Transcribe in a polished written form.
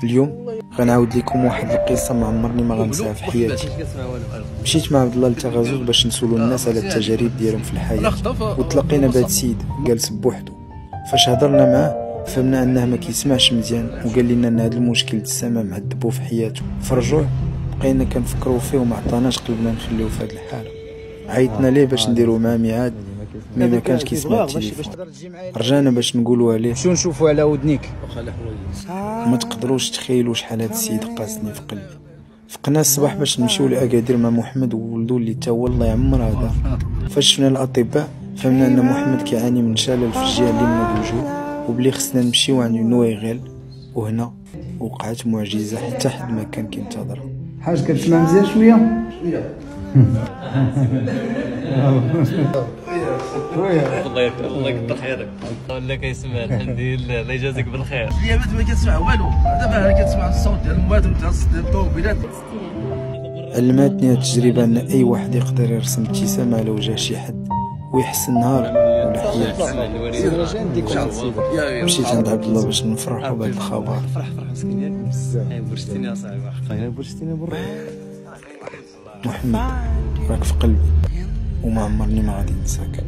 اليوم غنعاود لكم واحد القصه ما عمرني ما غنساها في حياتي. مشيت مع عبد الله لتغازوغ باش نسولو الناس على التجارب ديالهم في الحياه، وتلاقينا بهاد السيد جالس بوحدو. فاش هضرنا معاه فهمنا انه ما كيسمعش مزيان، وقال لنا ان هذا المشكل السمع معذبو في حياته. في الرجوع بقينا كنفكروا فيه وما عطاناش قلبنا نخليوه في هذه الحاله. عيطنا ليه باش نديرو معاه ميعاد، مي ما كانش كيسمع التليفون. رجعنا باش نقولوا عليه شو نشوفوا على ودنيك. ما تقدروش تخيلوا شحال هاد السيد قاسني في قلبي. فقنا الصباح باش نمشيو لاكادير مع محمد وولدو اللي تا هو الله يعمر هذا. فاش شفنا الاطباء فهمنا ان محمد كيعاني من شلل في الجهه اليمنى بالوجه، وبلي خصنا نمشيو عند نويغيل. وهنا وقعت معجزه حتى حد ما كان كينتظرها. حاج كتسمع مزيان شويه الله يكثر خيرك. ولا كيسمع الحمد لله، الله يجازيك بالخير. اليامات ما كتسمع والو، دابا انا كتسمع الصوت ديال المواتم تاع الطوموبيلات. علمتني التجربه ان اي واحد يقدر يرسم ابتسامه على وجه شي حد ويحسن نهار ولا حياته. مشيت عند عبد الله باش نفرحوا بهذا الخبر. فرح مسكين ياك بزاف. برشتيني يا صاحبي، حقا برشتيني برا. محمد راك في قلبي وما عمرني ما غادي ننساك.